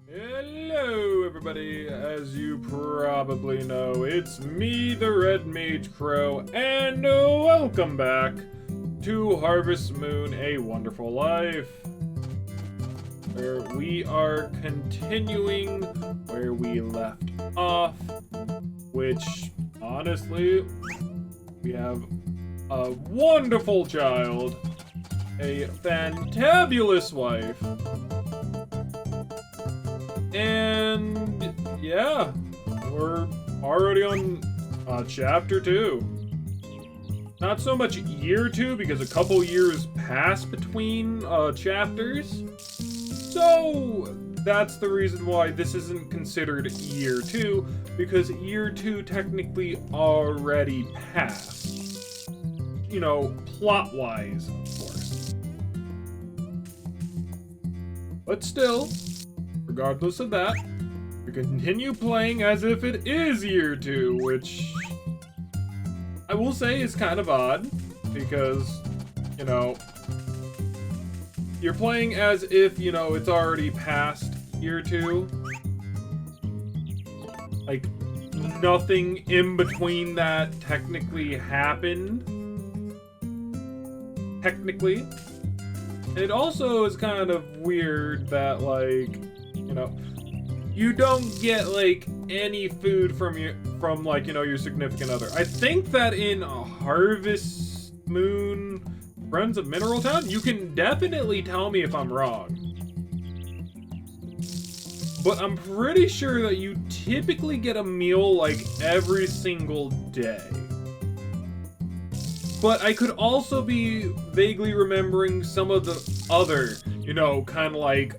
Hello, everybody. As you probably know, it's me, the Red Mage Crow, and welcome back to Harvest Moon: A Wonderful Life, where we are continuing where we left off, which, honestly, we have a wonderful child, a fantabulous wife, and yeah, we're already on chapter 2. Not so much year 2 because a couple years pass between chapters. So that's the reason why this isn't considered year 2, because year 2 technically already passed. You know, plot-wise, of course. But still, regardless of that, we continue playing as if it is year 2, which I will say is kind of odd, because, you know, you're playing as if, you know, it's already past year 2. Like, nothing in between that technically happened. Technically. It also is kind of weird that, like, you know, you don't get like any food from like, you know, your significant other. I think that in Harvest Moon, Friends of Mineral Town, you can definitely tell me if I'm wrong, but I'm pretty sure that you typically get a meal like every single day. But I could also be vaguely remembering some of the other, you know, kind of like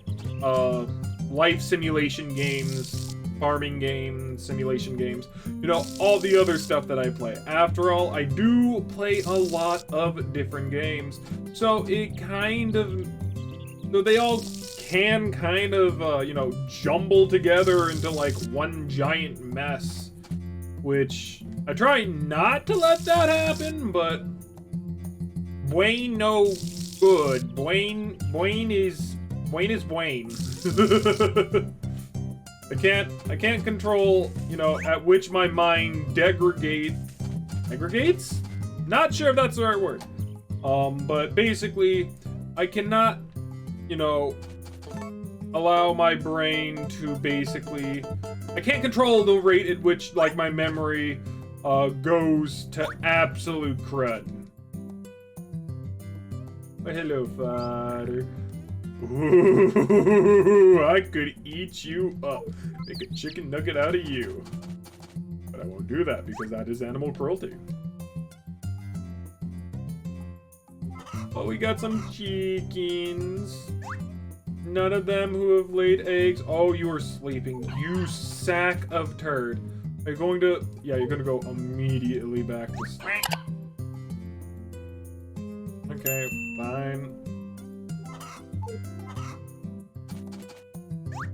life simulation games, farming games, simulation games, you know, all the other stuff that I play. After all, I do play a lot of different games, so it kind of, so they all can kind of, you know, jumble together into like one giant mess, which I try not to let that happen, but Bwayne no good. Bwayne is Bwayne. I can't control, you know, at which my mind degrades? Not sure if that's the right word. But basically, I cannot, you know, allow my brain to basically, I can't control the rate at which, like, my memory goes to absolute crud. Oh, hello, father. Ooh, I could eat you up. Make a chicken nugget out of you. But I won't do that because that is animal cruelty. But we got some chickens. None of them who have laid eggs. Oh, you are sleeping. You sack of turd. Are you going to... Yeah, you're going to go immediately back to sleep. Okay, fine.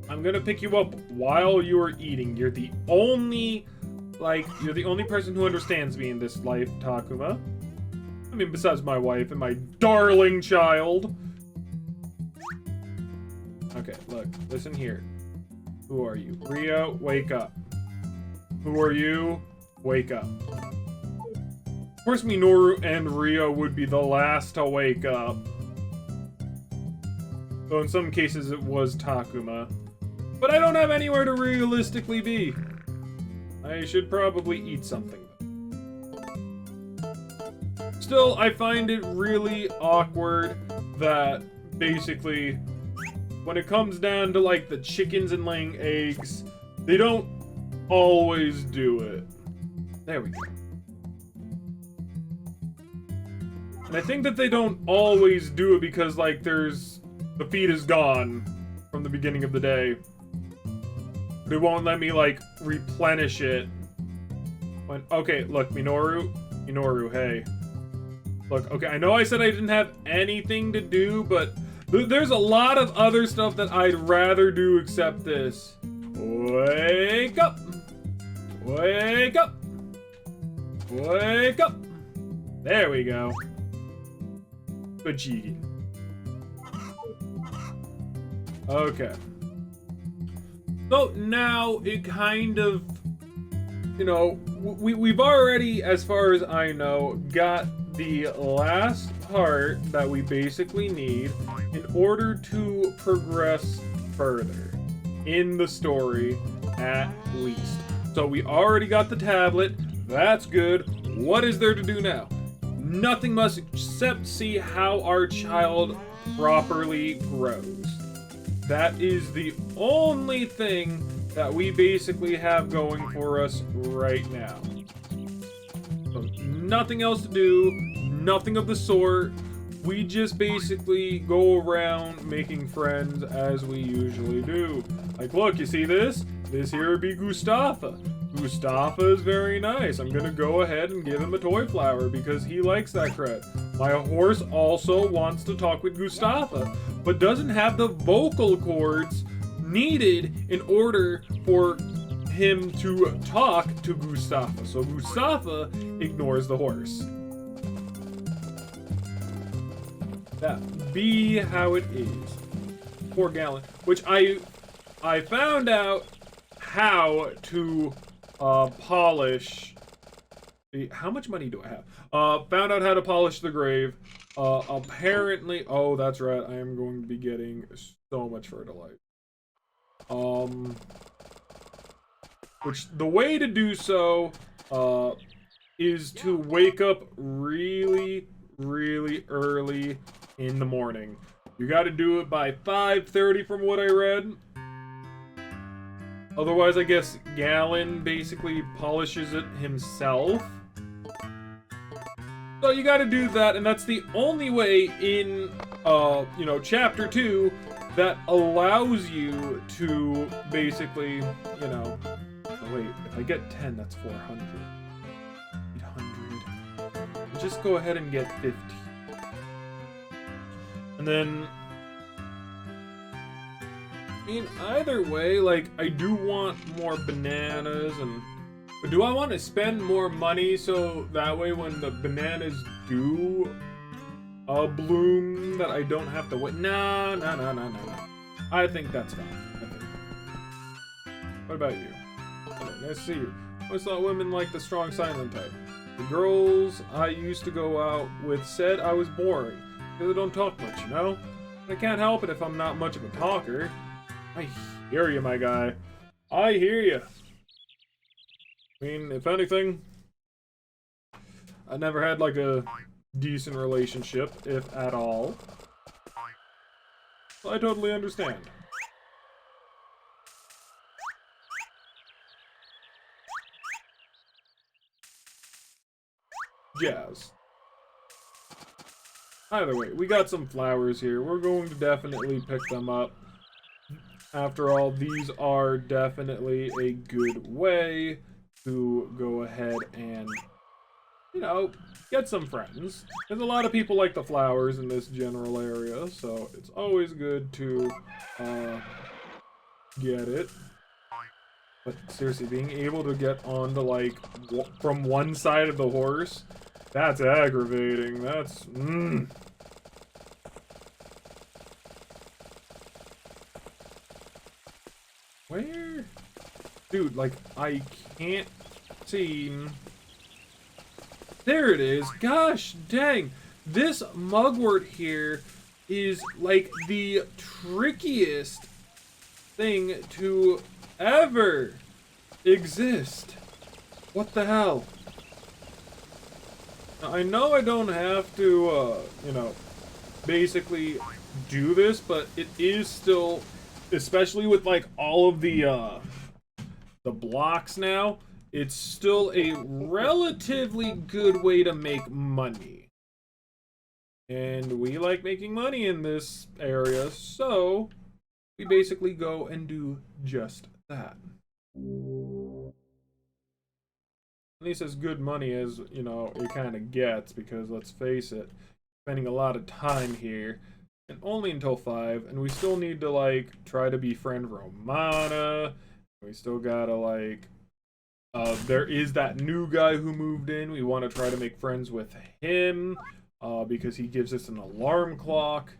I'm gonna pick you up while you're eating. You're the only, like, you're the only person who understands me in this life, Takuma. I mean, besides my wife and my darling child. Okay, look, listen here. Who are you? Rio, wake up. Who are you? Wake up. Of course, Minoru and Rio would be the last to wake up. Though in some cases it was Takuma. But I don't have anywhere to realistically be. I should probably eat something. Still, I find it really awkward that basically, when it comes down to like the chickens and laying eggs, they don't always do it. There we go. And I think that they don't always do it because, like, the feed is gone from the beginning of the day. They won't let me, like, replenish it. Okay, look, Minoru, hey. Look, okay, I know I said I didn't have anything to do, but there's a lot of other stuff that I'd rather do except this. Wake up! Wake up! Wake up! There we go. Good cheating. Okay. So now it kind of, you know, we've already, as far as I know, got the last part that we basically need in order to progress further in the story, at least. So we already got the tablet. That's good. What is there to do now? Nothing much except see how our child properly grows. That is the only thing that we basically have going for us right now. So nothing else to do, nothing of the sort. We just basically go around making friends as we usually do. Like, look, you see this? This here would be Gustafa. Gustafa is very nice. I'm gonna go ahead and give him a toy flower because he likes that crud. My horse also wants to talk with Gustafa, but doesn't have the vocal cords needed in order for him to talk to Gustafa. So Gustafa ignores the horse. That be how it is. Poor Galen. Which I found out how to polish the, how much money do I have? Found out how to polish the grave. Apparently, oh, that's right. I am going to be getting so much fertilizer. Which the way to do so is to wake up really, really early in the morning. You got to do it by 5:30 from what I read. Otherwise, I guess Galen basically polishes it himself. So you got to do that, and that's the only way in, you know, Chapter 2 that allows you to basically, you know... Oh, wait, if I get 10, that's 400. 800. Just go ahead and get 50. And then... I mean, either way, like, I do want more bananas, and... But do I want to spend more money so that way when the bananas do bloom that I don't have to wait? No. I think that's fine. What about you? Oh, nice to see you. I always thought women liked the strong silent type. The girls I used to go out with said I was boring because I don't talk much, you know? I can't help it if I'm not much of a talker. I hear you, my guy. I hear you. I mean, if anything, I never had like a decent relationship, if at all. So I totally understand. Jazz. Either way, we got some flowers here. We're going to definitely pick them up. After all, these are definitely a good way to go ahead and, you know, get some friends. There's a lot of people like the flowers in this general area, so it's always good to get it. But seriously, being able to get onto, like, from one side of the horse, that's aggravating. That's, Where? Dude, like, I can't seem... There it is. Gosh dang. This mugwort here is, like, the trickiest thing to ever exist. What the hell? Now, I know I don't have to, you know, basically do this, but it is still, especially with, like, all of the blocks now, it's still a relatively good way to make money. And we like making money in this area, so we basically go and do just that. At least as good money as, you know, it kind of gets, because let's face it, spending a lot of time here, and only until 5, and we still need to, like, try to befriend Romana. We still gotta, like, there is that new guy who moved in. We want to try to make friends with him, because he gives us an alarm clock.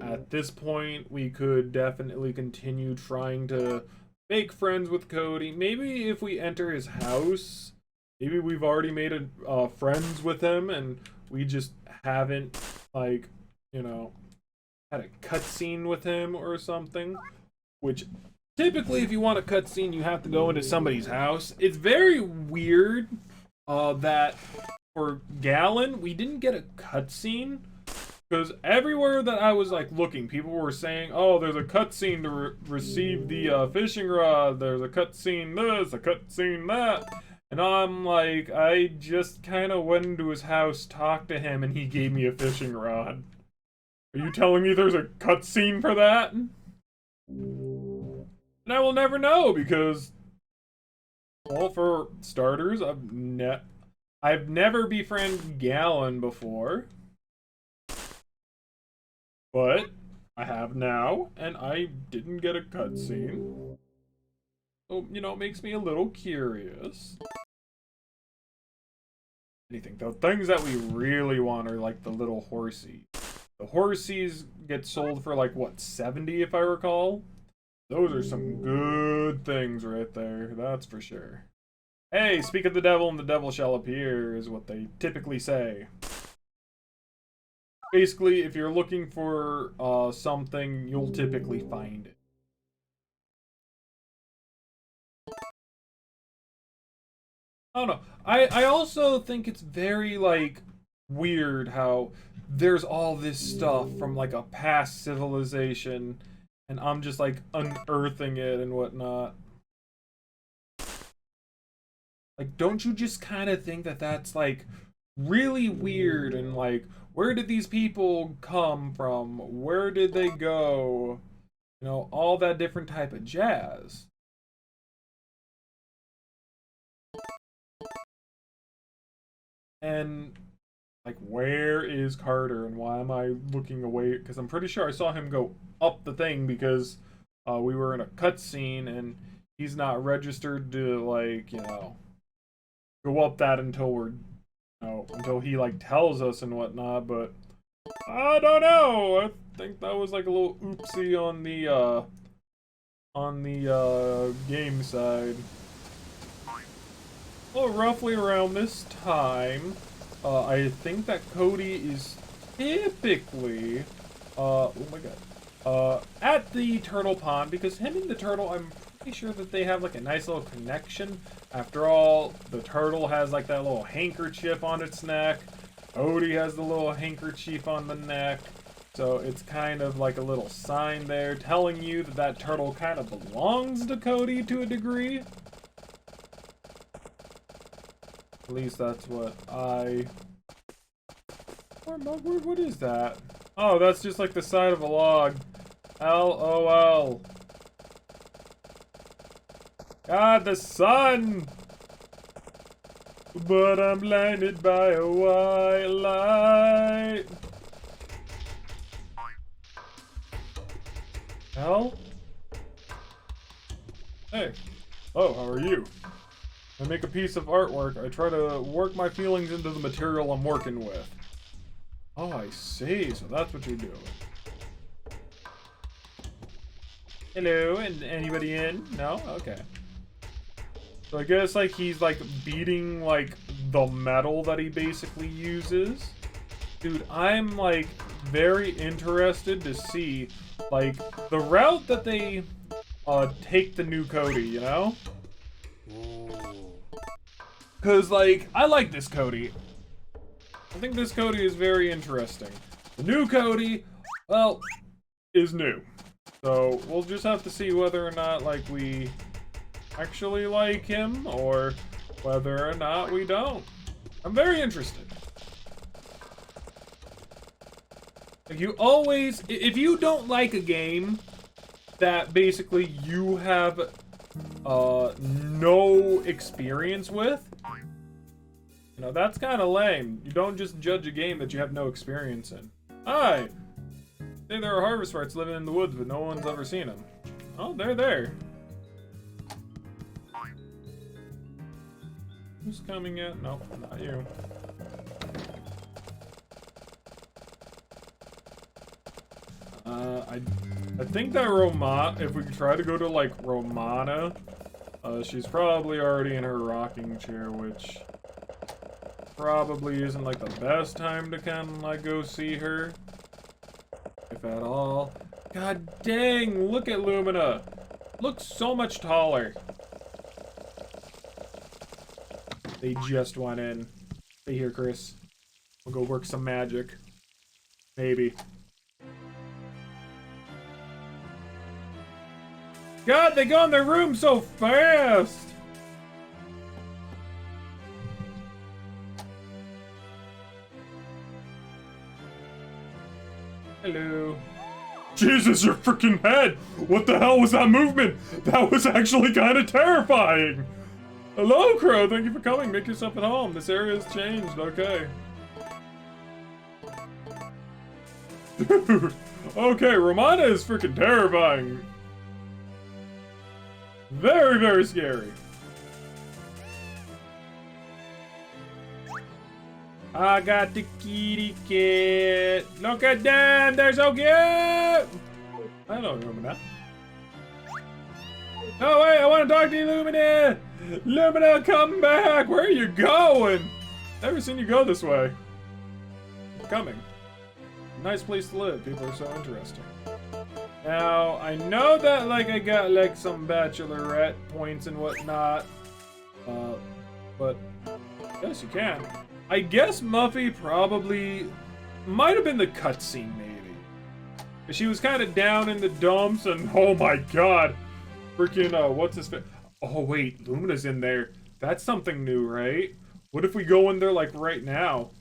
At this point, we could definitely continue trying to make friends with Cody. Maybe if we enter his house, maybe we've already made friends with him and we just haven't, like, you know, had a cutscene with him or something. Which, typically, if you want a cutscene, you have to go into somebody's house. It's very weird that for Galen, we didn't get a cutscene. Because everywhere that I was like looking, people were saying, "Oh, there's a cutscene to receive the fishing rod. There's a cutscene this, a cutscene that," and I'm like, I just kind of went into his house, talked to him, and he gave me a fishing rod. Are you telling me there's a cutscene for that? And I will never know because, well, for starters, I've never befriended Galen before. But I have now, and I didn't get a cutscene. So, you know, it makes me a little curious. Anything. The things that we really want are like the little horsies. The horsies get sold for like, what, 70 if I recall? Those are some good things right there, that's for sure. Hey, speak of the devil and the devil shall appear, is what they typically say. Basically, if you're looking for something, you'll typically find it. I don't know. I also think it's very, like, weird how there's all this stuff from, like, a past civilization, and I'm just, like, unearthing it and whatnot. Like, don't you just kind of think that that's, like, really weird and, like, where did these people come from? Where did they go? You know, all that different type of jazz. And, like, where is Carter and why am I looking away? Because I'm pretty sure I saw him go up the thing because we were in a cutscene and he's not registered to, like, you know, go up that until we're, you know, until he, like, tells us and whatnot, but I don't know. I think that was like a little oopsie on the game side. Well, roughly around this time, I think that Cody is typically, oh my god, at the turtle pond because him and the turtle, I'm pretty sure that they have like a nice little connection. After all, the turtle has like that little handkerchief on its neck. Cody has the little handkerchief on the neck. So it's kind of like a little sign there telling you that that turtle kind of belongs to Cody to a degree. At least that's what I... What is that? Oh, that's just like the side of a log. LOL. God, the sun! But I'm blinded by a white light. Hell? Hey. Oh, how are you? I make a piece of artwork. I try to work my feelings into the material I'm working with. Oh, I see. So that's what you're doing. Hello, and anybody in? No? Okay. So I guess, like, he's, like, beating, like, the metal that he basically uses. Dude, I'm, like, very interested to see, like, the route that they, take the new Cody, you know? Because, like, I like this Cody. I think this Cody is very interesting. The new Cody, well, is new. So, we'll just have to see whether or not, like, we actually like him, or whether or not we don't. I'm very interested. Like, you always, if you don't like a game that basically you have no experience with, you know, that's kind of lame. You don't just judge a game that you have no experience in. Hi! Say there are harvest rats living in the woods, but no one's ever seen them. Oh, they're there. Who's coming in? Nope, not you. I think that if we try to go to, like, Romana, she's probably already in her rocking chair, which probably isn't, like, the best time to kind of, like, go see her. If at all. God dang, look at Lumina. Looks so much taller. They just went in. Stay here, Chris. We'll go work some magic. Maybe. God, they go in their room so fast! Hello. Jesus, your freaking head! What the hell was that movement? That was actually kind of terrifying! Hello, Crow. Thank you for coming. Make yourself at home. This area has changed. Okay. Dude. Okay, Romana is freaking terrifying. Very, very scary. I got the kitty cat. Look at them. They're so cute. I don't remember that. No, wait, I want to talk to you, Lumina! Lumina, come back! Where are you going? Never seen you go this way. I'm coming. Nice place to live. People are so interesting. Now, I know that, like, I got, like, some bachelorette points and whatnot. But, yes, you can. I guess Muffy probably might have been the cutscene, maybe. She was kind of down in the dumps and, oh my god. Freaking, what's his face? Oh, wait, Lumina's in there. That's something new, right? What if we go in there, like, right now?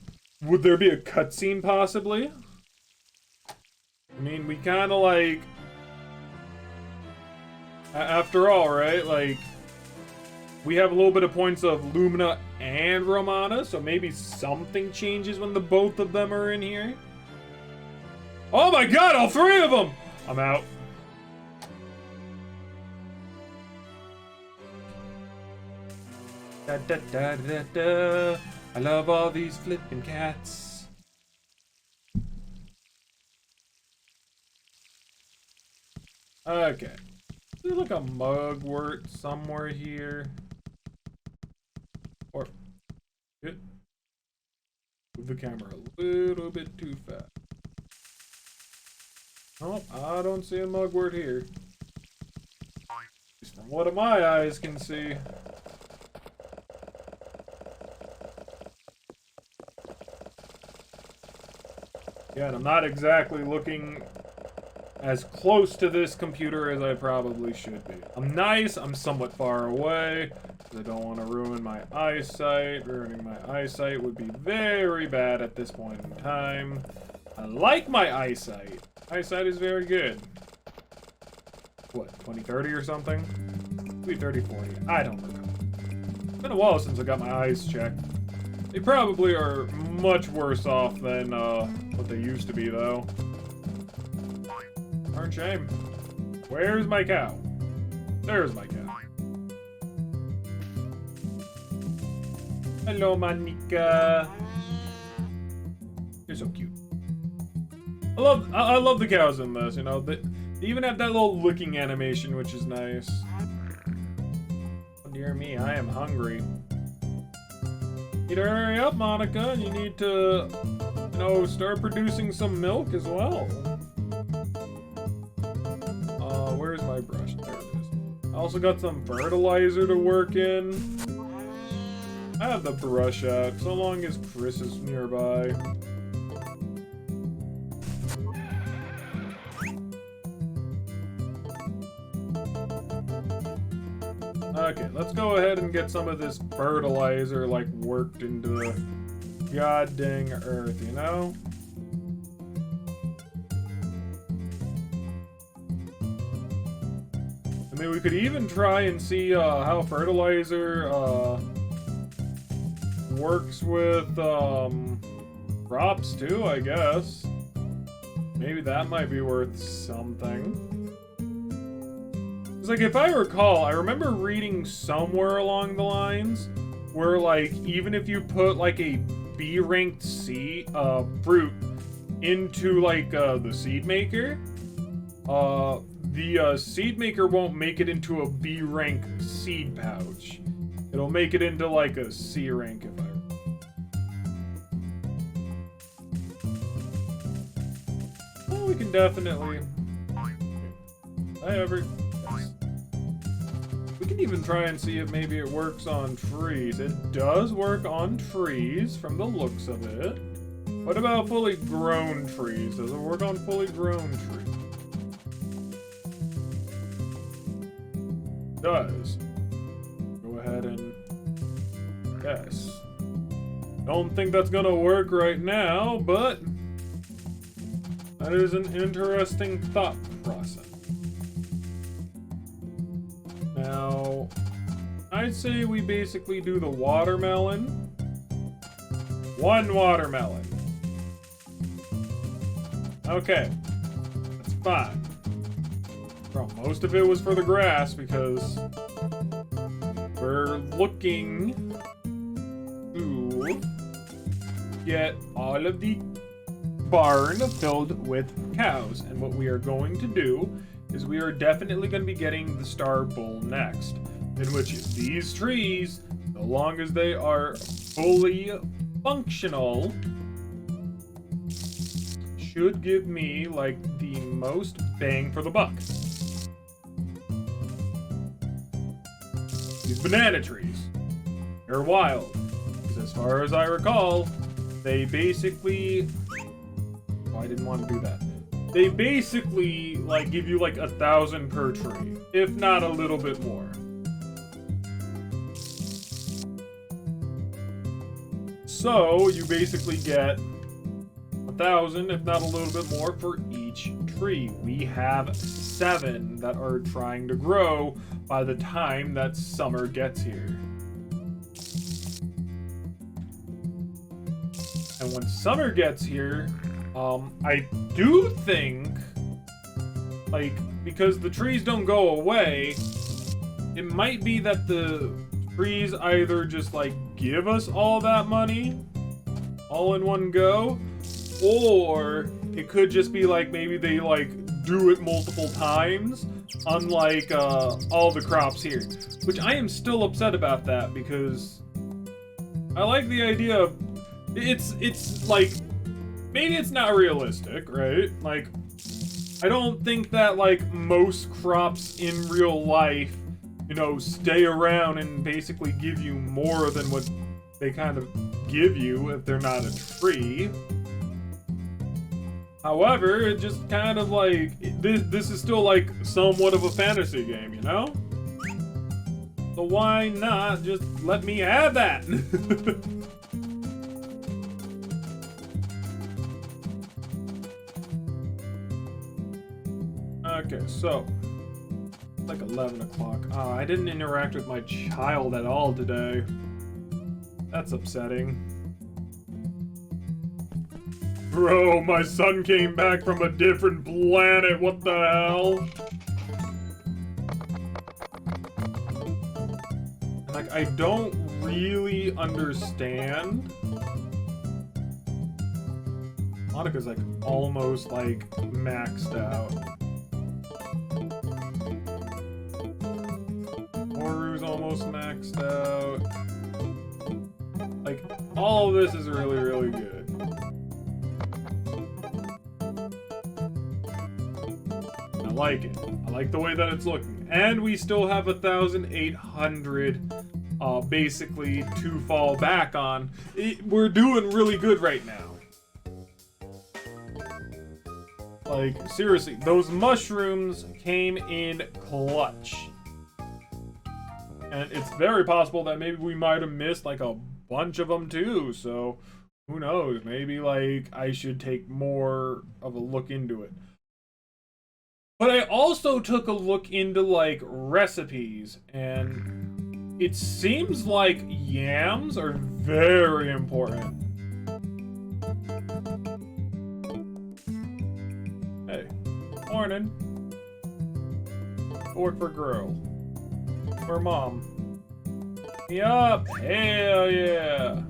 Would there be a cutscene, possibly? I mean, we kind of, like... After all, right? Like, we have a little bit of points of Lumina and Romana, so maybe something changes when the both of them are in here. Oh my god, all three of them! I'm out. Da, da, da, da, da. I love all these flipping cats. Okay. There's like a mugwort somewhere here. Or move the camera a little bit too fast. Nope, I don't see a mugwort here. At least from what my eyes can see. Again, I'm not exactly looking as close to this computer as I probably should be. I'm nice, I'm somewhat far away, because I don't want to ruin my eyesight. Ruining my eyesight would be very bad at this point in time. I like my eyesight. Eyesight is very good. What, 20/30 or something? Maybe 30/40, I don't know. It's been a while since I got my eyes checked. They probably are much worse off than what they used to be, though. Darn shame. Where's my cow? There's my cow. Hello, Monica. You're so cute. I love the cows in this. You know, they even have that little licking animation, which is nice. Oh, dear me, I am hungry. You need to hurry up, Monica. You need to, you know, start producing some milk as well. Where's my brush? There it is. I also got some fertilizer to work in. I have the brush out, so long as Chris is nearby. Okay, let's go ahead and get some of this fertilizer, like, worked into the god dang earth, you know? I mean, we could even try and see how fertilizer works with crops too, I guess. Maybe that might be worth something. It's like, if I recall, I remember reading somewhere along the lines where, like, even if you put, like, a B-ranked fruit into, like, the seed maker, the seed maker won't make it into a B rank seed pouch. It'll make it into like a C rank if I. Well, we can definitely. We can even try and see if maybe it works on trees. It does work on trees from the looks of it. What about fully grown trees? Does it work on fully grown trees? It does. Go ahead and yes. Don't think that's gonna work right now, but that is an interesting thought process. Now, I'd say we basically do the watermelon. One watermelon. Okay, that's fine. Well, most of it was for the grass because we're looking to get all of the barn filled with cows. And what we are going to do is we are definitely going to be getting the Star Bull next. In which these trees, so long as they are fully functional, should give me like the most bang for the buck. These banana trees, they're wild. Because as far as I recall, they basically... Oh, I didn't want to do that. They basically like give you like 1,000 per tree, if not a little bit more. So you basically get 1,000, if not a little bit more, for each tree. We have 7 that are trying to grow by the time that summer gets here. And when summer gets here, I do think, like, because the trees don't go away, it might be that the trees either just, like, give us all that money all in one go, or it could just be, like, maybe they, like, do it multiple times, unlike, all the crops here. Which I am still upset about that, because I like the idea of, it's, like, maybe it's not realistic, right? Like, I don't think that, like, most crops in real life, you know, stay around and basically give you more than what they kind of give you if they're not a tree. However, it just kind of like, this is still like somewhat of a fantasy game, you know? So why not just let me have that? Okay, so it's like 11 o'clock. I didn't interact with my child at all today. That's upsetting. Bro, my son came back from a different planet. What the hell? Like, I don't really understand. Monica's like almost like maxed out. Moru's almost maxed out. Like, all of this is really, really good. I like it. I like the way that it's looking. And we still have 1,800 basically to fall back on. We're doing really good right now. Like, seriously, those mushrooms came in clutch. And it's very possible that maybe we might have missed like a bunch of them too, so who knows, maybe like I should take more of a look into it. But I also took a look into like recipes, and it seems like yams are very important. Hey, morning. Work for girl. For mom. Yup, hell yeah.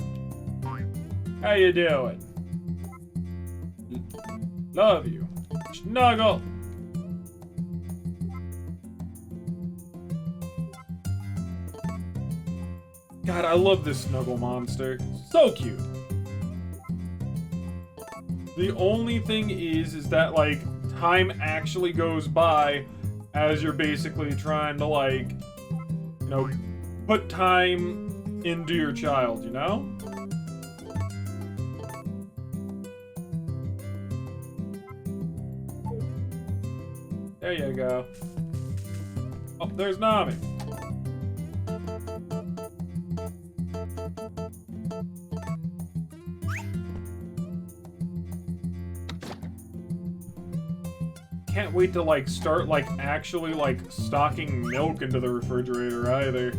How you doing? Love you. Snuggle. God, I love this Snuggle monster. So cute. The only thing is that, like, time actually goes by as you're basically trying to, like, you know, put time into your child, you know? There you go. Oh, there's Nami. Can't wait to, like, start, like, actually, like, stocking milk into the refrigerator either.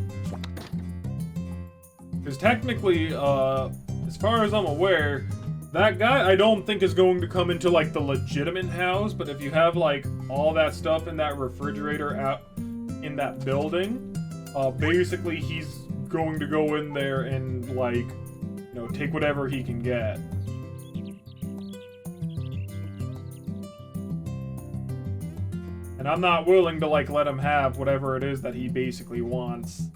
Because technically, as far as I'm aware, that guy I don't think is going to come into, like, the legitimate house, but if you have, like, all that stuff in that refrigerator out in that building, basically he's going to go in there and, like, you know, take whatever he can get. And I'm not willing to, like, let him have whatever it is that he basically wants.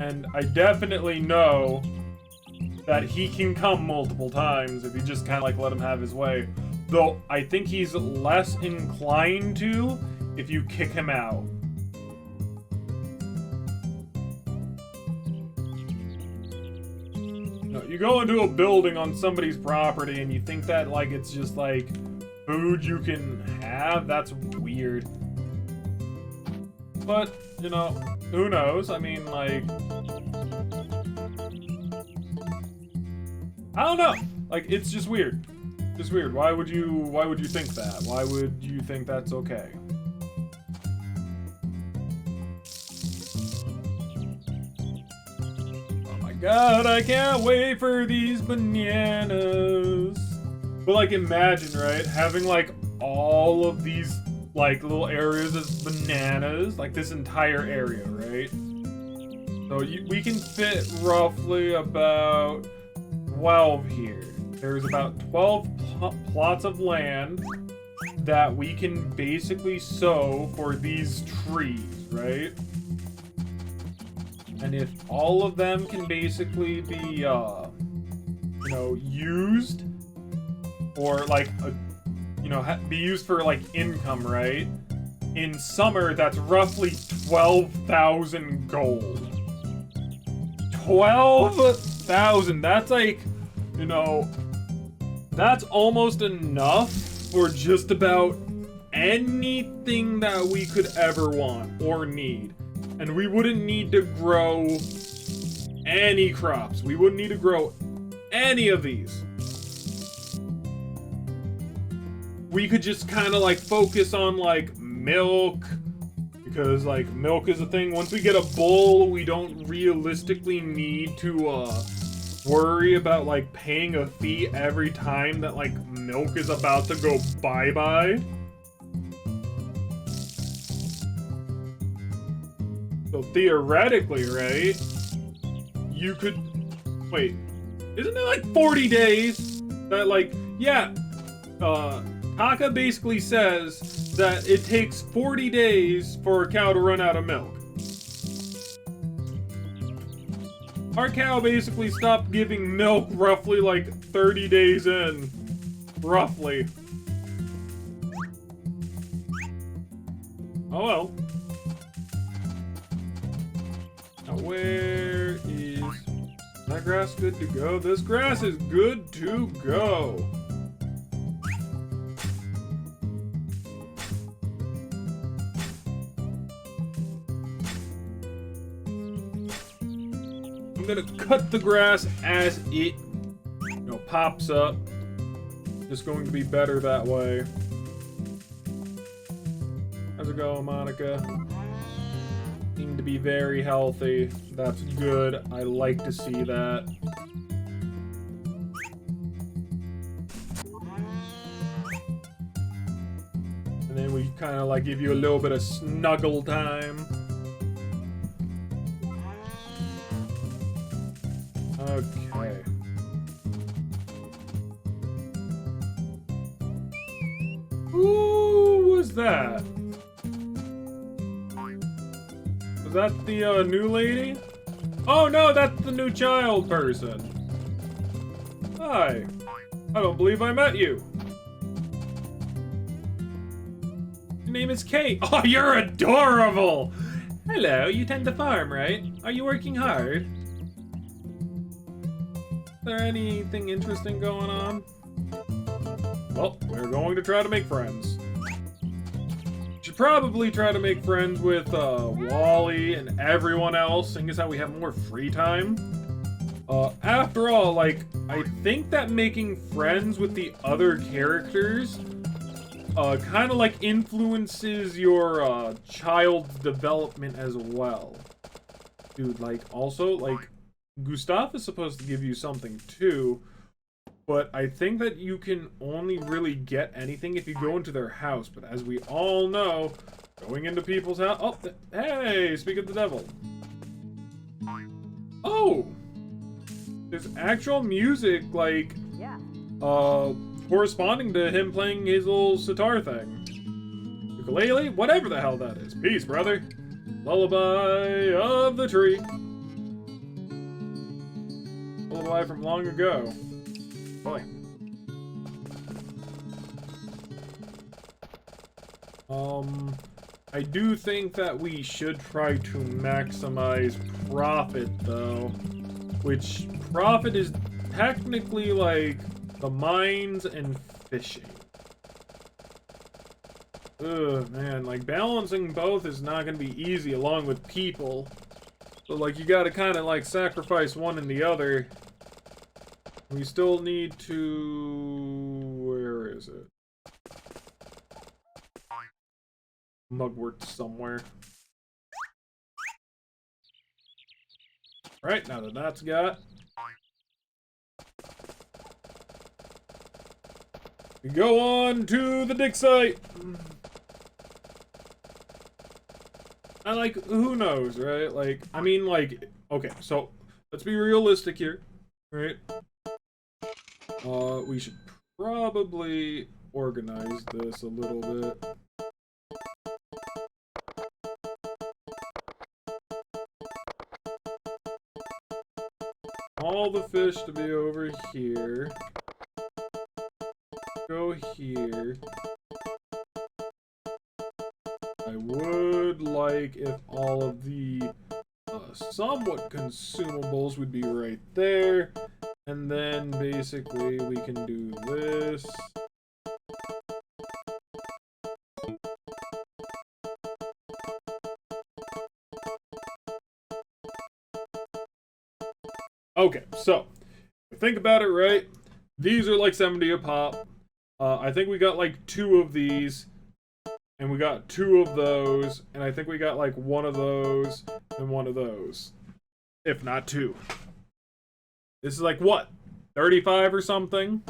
And I definitely know that he can come multiple times if you just kind of, like, let him have his way. Though, I think he's less inclined to if you kick him out. No, you go into a building on somebody's property and you think that, like, it's just, like, food you can have? That's weird. But, you know, who knows? I mean, like... I don't know. Like, it's just weird. Just weird. Why would you think that? Why would you think that's okay? Oh my god, I can't wait for these bananas. But, like, imagine, right? Having, like, all of these, like, little areas as bananas. Like, this entire area, right? So we can fit roughly about 12 here. There's about 12 plots of land that we can basically sow for these trees, right? And if all of them can basically be, you know, used, or, like, you know, be used for, like, income, right? In summer, that's roughly 12,000 gold. 12,000! That's, like, you know, that's almost enough for just about anything that we could ever want or need. And we wouldn't need to grow any crops. We wouldn't need to grow any of these. We could just kind of, like, focus on, like, milk. Because, like, milk is a thing. Once we get a bull, we don't realistically need to, worry about, like, paying a fee every time that, like, milk is about to go bye-bye. So theoretically, right, you could... Wait, isn't it, like, 40 days? That, like, yeah, Taka basically says that it takes 40 days for a cow to run out of milk. Our cow basically stopped giving milk roughly like 30 days in. Roughly. Oh well. Now where is... that grass good to go? This grass is good to go. I'm gonna cut the grass as it, you know, pops up. It's going to be better that way. How's it going, Monica? Seem to be very healthy. That's good. I like to see that. And then we kind of like give you a little bit of snuggle time. Okay. Who was that? Is that the new lady? Oh no, that's the new child person. Hi. I don't believe I met you. Your name is Kate. Oh, you're adorable. Hello, you tend the farm, right? Are you working hard? Is there anything interesting going on? Well, we're going to try to make friends. Should probably try to make friends with Wally and everyone else, seeing as how we have more free time. After all, like, I think that making friends with the other characters kind of like influences your child's development as well. Dude, like, also, like, Gustav is supposed to give you something too, but I think that you can only really get anything if you go into their house. But as we all know, going into people's house... Oh, hey, speak of the devil. Oh! There's actual music, like, corresponding to him playing his little sitar thing. Ukulele? Whatever the hell that is. Peace, brother. Lullaby of the tree. Lullaby from long ago. Boy. I do think that we should try to maximize profit, though. Which, profit is technically, like, the mines and fishing. Ugh, man, like, balancing both is not gonna be easy along with people. So, like, you gotta kind of, like, sacrifice one and the other. We still need to... Where is it? Mugwort somewhere. Right, now that that's got... We go on to the dig site! And, like, who knows, right? Like, I mean, like... Okay, so, let's be realistic here, right? We should probably organize this a little bit. All the fish to be over here. Go here. I would like if all of the somewhat consumables would be right there. And then basically we can do this. Okay, so think about it, right? These are like 70 a pop. I think we got like 2 of these, and we got 2 of those, and I think we got like 1 of those and 1 of those, if not 2. This is like what, 35 or something?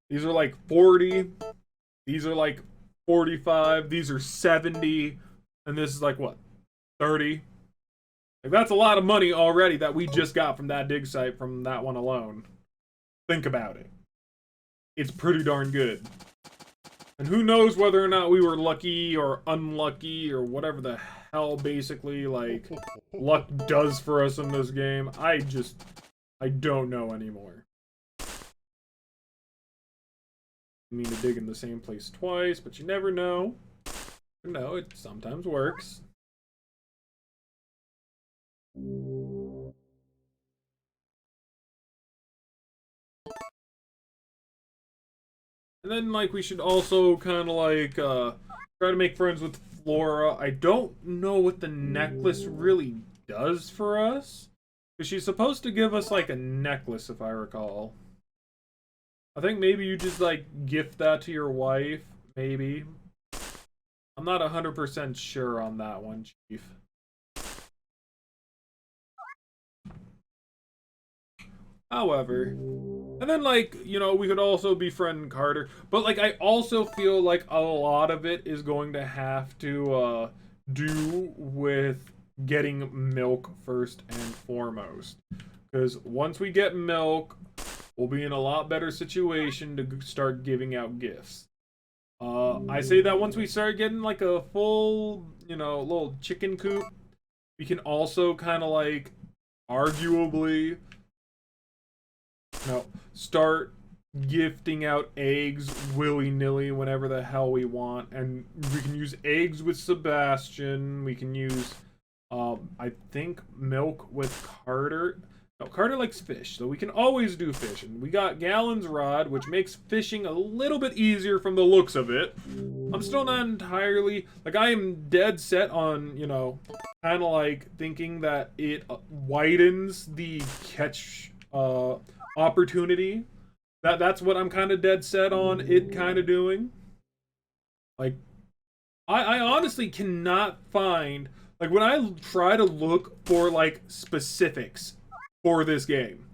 These are like 40. These are like 45. These are 70, and this is like what, 30. Like, that's a lot of money already that we just got from that dig site from that one alone. Think about it. It's pretty darn good. And who knows whether or not we were lucky or unlucky or whatever the hell basically, like, luck does for us in this game. I don't know anymore. I mean to dig in the same place twice, but you never know. No, it sometimes works. And then, like, we should also kind of, like, try to make friends with Flora. I don't know what the necklace really does for us. Because she's supposed to give us, like, a necklace, if I recall. I think maybe you just, like, gift that to your wife. Maybe. I'm not 100% sure on that one, Chief. However, and then, like, you know, we could also befriend Carter, but, like, I also feel like a lot of it is going to have to do with getting milk first and foremost. Because once we get milk, we'll be in a lot better situation to start giving out gifts. I say that once we start getting, like, a full, you know, little chicken coop, We can also kind of like, arguably, start gifting out eggs willy-nilly whenever the hell we want. And we can use eggs with Sebastian. We can use, I think, milk with Carter. No, Carter likes fish, so we can always do fish. And we got Gallon's rod, which makes fishing a little bit easier from the looks of it. I'm still not entirely, like, I am dead set on, you know, kind of like thinking that it widens the catch opportunity. That's what I'm kind of dead set on it kind of doing. Like, I honestly cannot find, like, when I try to look for like specifics for this game,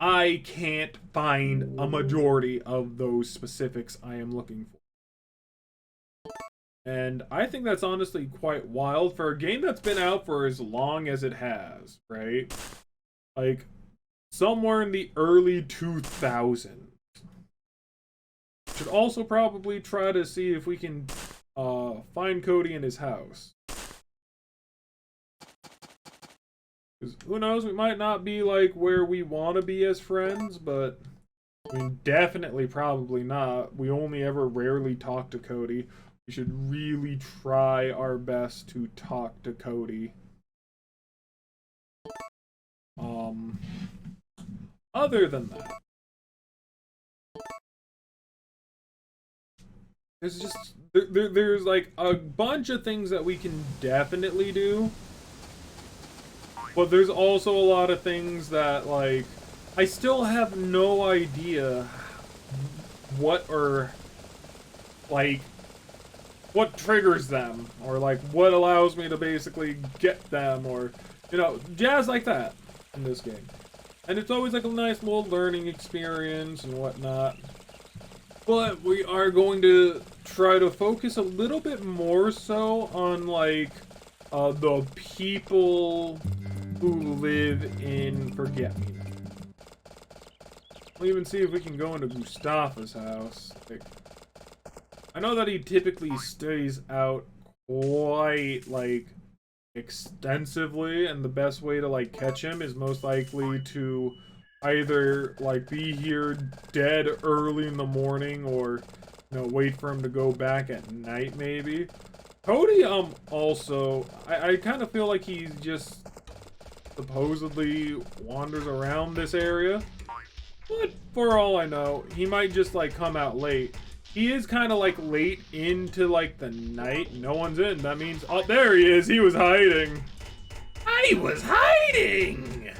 I can't find a majority of those specifics I am looking for. And I think that's honestly quite wild for a game that's been out for as long as it has, right? Like, somewhere in the early 2000s. Should also probably try to see if we can find Cody in his house. Because who knows, we might not be like where we want to be as friends, but I mean, definitely probably not. We only ever rarely talk to Cody. We should really try our best to talk to Cody. Other than that, there's just there's like a bunch of things that we can definitely do, but there's also a lot of things that, like, I still have no idea what, or like, what triggers them, or like what allows me to basically get them, or, you know, jazz like that in this game. And it's always like a nice little learning experience and whatnot. But we are going to try to focus a little bit more so on, like, the people who live in Forget-Me-Not. We'll even see if we can go into Mustafa's house. Like, I know that he typically stays out quite, like, extensively, and the best way to, like, catch him is most likely to either, like, be here dead early in the morning, or, you know, wait for him to go back at night, maybe. Cody, also, I kind of feel like he just supposedly wanders around this area, but for all I know, he might just, like, come out late. He is kind of, like, late into, like, the night. No one's in. That means, oh, there he is. He was hiding. I was hiding!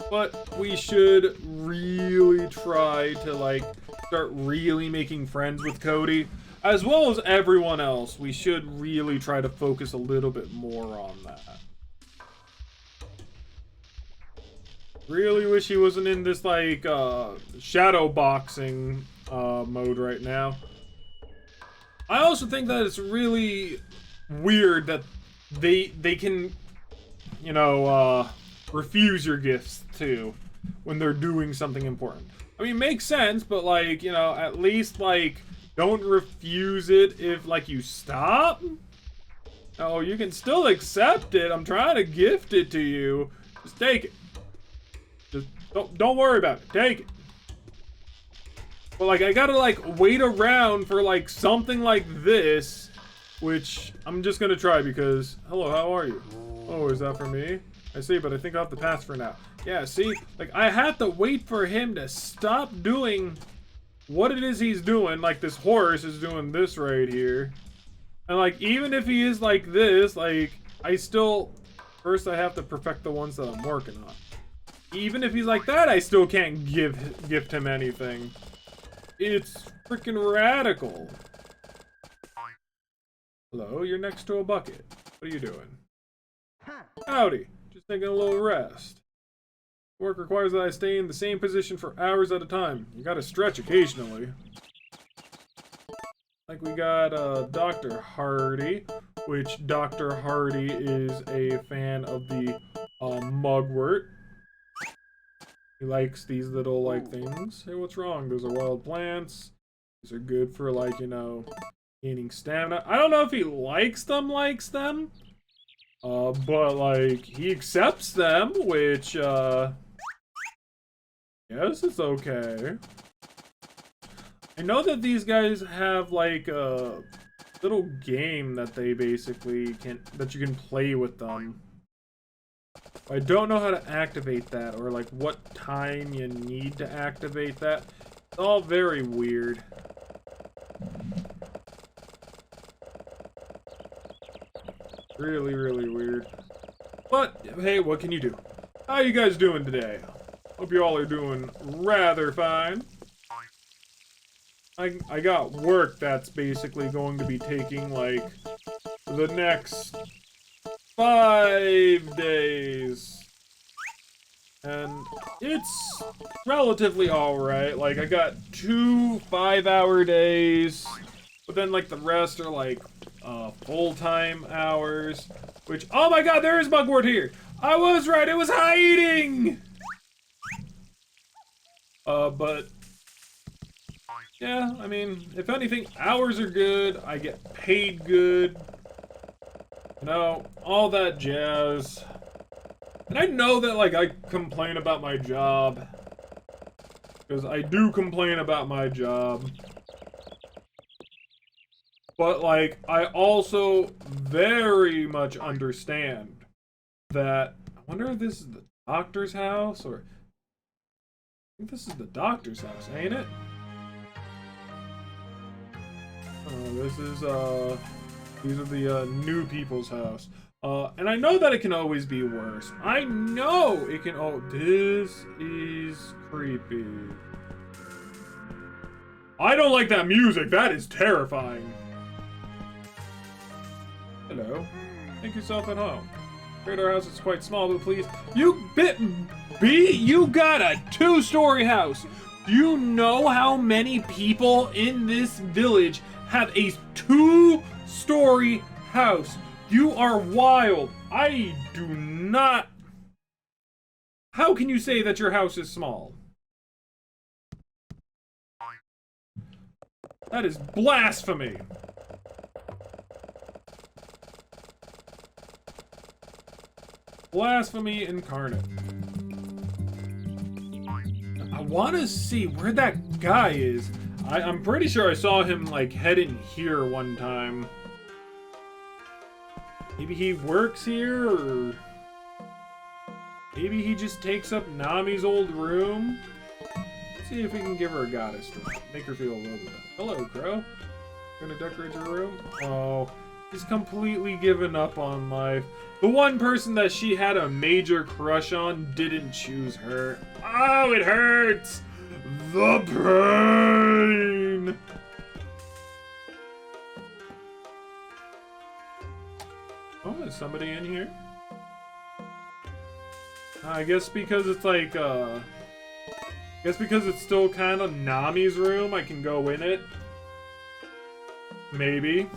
But we should really try to, like, start really making friends with Cody, as well as everyone else. We should really try to focus a little bit more on that. Really wish he wasn't in this, like, shadow boxing mode right now. I also think that it's really weird that they can, you know, refuse your gifts too when they're doing something important. I mean, makes sense, but, like, you know, at least, like, don't refuse it if, like, you stop. Oh, you can still accept it. I'm trying to gift it to you. Just take it. Just don't worry about it. Take it. But, like, I gotta, like, wait around for, like, something like this, which I'm just gonna try because, hello, how are you? Oh, is that for me? I see, but I think I'll have to pass for now. Yeah, see? Like, I have to wait for him to stop doing what it is he's doing. Like, this horse is doing this right here. And, like, even if he is like this, like, I still... First, I have to perfect the ones that I'm working on. Even if he's like that, I still can't gift him anything. It's freaking radical. Hello, you're next to a bucket. What are you doing? Howdy. Just taking a little rest. Work requires that I stay in the same position for hours at a time. You gotta stretch occasionally. Like, we got Dr. Hardy, which Dr. Hardy is a fan of the mugwort. He likes these little, like, things. Hey, what's wrong? Those are wild plants. These are good for, like, you know, Gaining stamina. I don't know if he likes them, but like he accepts them, which yes, it's okay. I know that these guys have like a little game that they basically that you can play with them. I don't know how to activate that or like what time you need to activate that. It's all very weird. Really, really weird. But, hey, what can you do? How you guys doing today? Hope you all are doing rather fine. I got work that's basically going to be taking, like, the next 5 days. And it's relatively alright. Like, I got 2 5-hour days, but then, like, the rest are, like, full-time hours, which, oh my god, there is Mugwort here! I was right, it was hiding! But, yeah, I mean, if anything, hours are good, I get paid good, you know, all that jazz. And I know that, like, I complain about my job, because I do complain about my job. But, like, I also very much understand that... I wonder if this is the doctor's house, or... I think this is the doctor's house, ain't it? This is, these are the, new people's house. And I know that it can always be worse. I know it can... Oh, this is creepy. I don't like that music. That is terrifying. Hello. Make yourself at home. Our house is quite small, but please... You got a 2-story house! Do you know how many people in this village have a 2-story house? You are wild! I do not... How can you say that your house is small? That is blasphemy! Blasphemy incarnate. I want to see where that guy is. I'm pretty sure I saw him, like, head in here one time. Maybe he works here, or... Maybe he just takes up Nami's old room? Let's see if we can give her a goddess drink. Make her feel a little bit. Hello, Crow. Gonna decorate your room? Oh, she's completely given up on life. The one person that she had a major crush on didn't choose her. Oh, it hurts! The pain! Oh, is somebody in here? I guess because it's like, I guess because it's still kind of Nami's room, I can go in it. Maybe.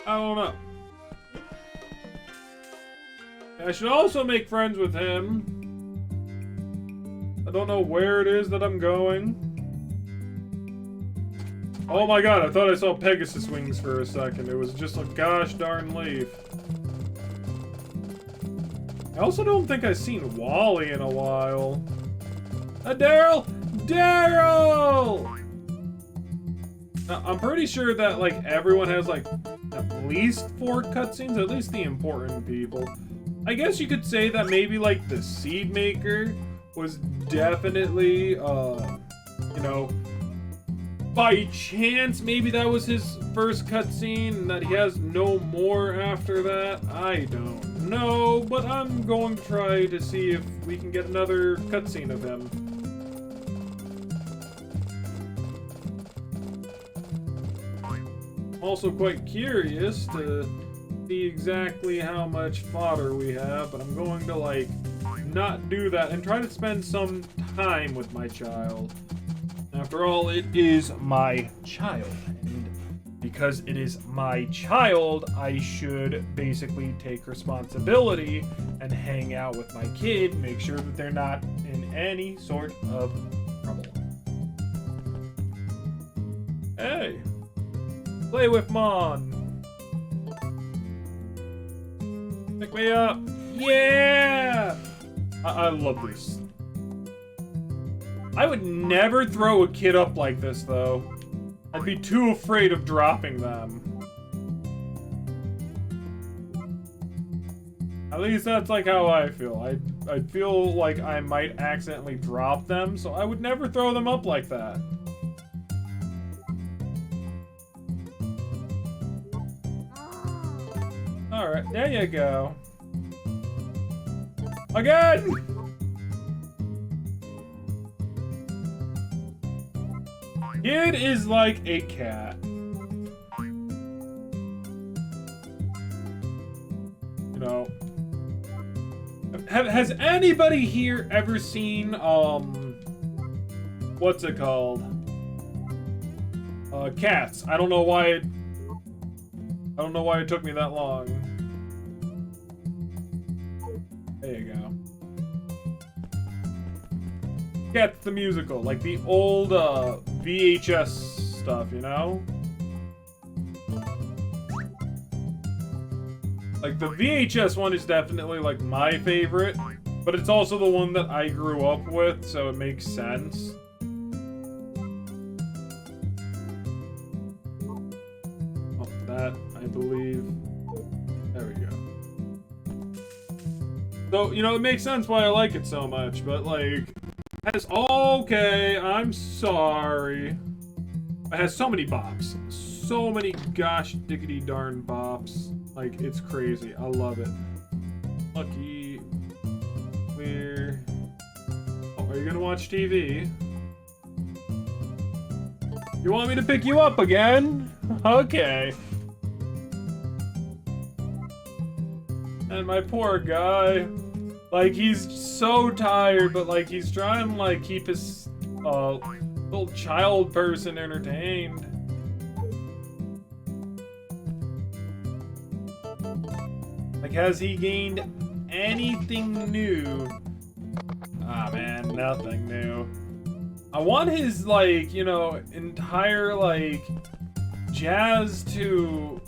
I don't know. I should also make friends with him. I don't know where it is that I'm going. Oh my god, I thought I saw Pegasus wings for a second. It was just a gosh darn leaf. I also don't think I've seen Wally in a while. Daryl! Daryl! Now, I'm pretty sure that, like, everyone has, like, at least 4 cutscenes, at least the important people. I guess you could say that maybe, like, the Seed Maker was definitely, you know, by chance, maybe that was his first cutscene, and that he has no more after that. I don't know, but I'm going to try to see if we can get another cutscene of him. Also quite curious to see exactly how much fodder we have, but I'm going to, like, not do that and try to spend some time with my child. After all, it is my child, and because it is my child, I should basically take responsibility and hang out with my kid, make sure that they're not in any sort of trouble. Hey! Play with Mon! Pick me up! Yeah! I love this. I would never throw a kid up like this, though. I'd be too afraid of dropping them. At least that's like how I feel. I'd feel like I might accidentally drop them, so I would never throw them up like that. Alright, there you go. Again! Kid is like a cat. You know. Has anybody here ever seen, what's it called? Cats. I don't know why it took me that long. There you go. Cats the musical, like the old, VHS stuff, you know? Like, the VHS one is definitely, like, my favorite, but it's also the one that I grew up with, so it makes sense. Oh, that, I believe. There we go. So, you know, it makes sense why I like it so much, but, like, it has, okay, I'm sorry. It has so many bops. So many gosh diggity darn bops. Like, it's crazy. I love it. Lucky. Clear. Oh, are you gonna watch TV? You want me to pick you up again? Okay. And my poor guy. Like, he's so tired, but, like, he's trying to, like, keep his, little child person entertained. Like, has he gained anything new? Ah, man, nothing new. I want his, like, you know, entire, like, jazz to,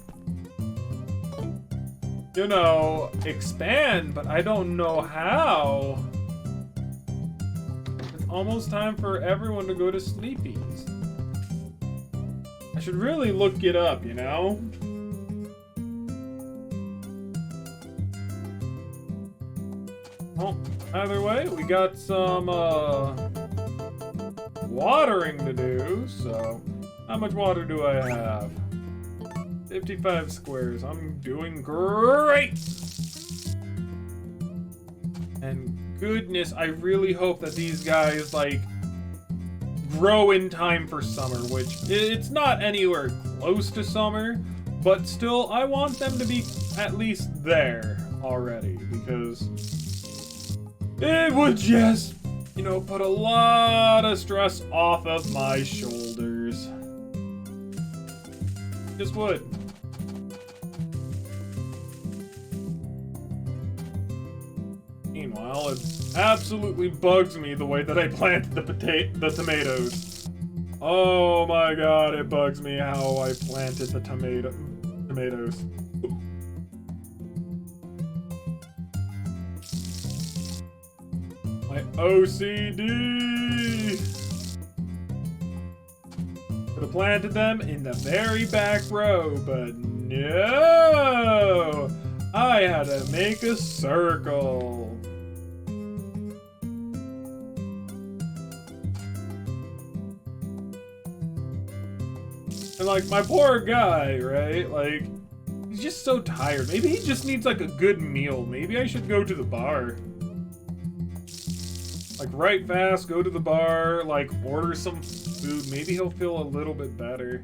you know, expand, but I don't know how. It's almost time for everyone to go to sleepies. I should really look it up, you know? Well, either way, we got some, watering to do, so how much water do I have? 55 squares. I'm doing great! And goodness, I really hope that these guys, like, grow in time for summer, which it's not anywhere close to summer, but still, I want them to be at least there already, because it would just, you know, put a lot of stress off of my shoulders. Just would. Meanwhile, it absolutely bugs me the way that I planted the tomatoes. Oh my god, it bugs me how I planted the tomatoes. My OCD! Could have planted them in the very back row, but no! I had to make a circle. And, like, my poor guy, right? Like, he's just so tired. Maybe he just needs, like, a good meal. Maybe I should go to the bar. Like, right fast, go to the bar, like, order some food. Maybe he'll feel a little bit better.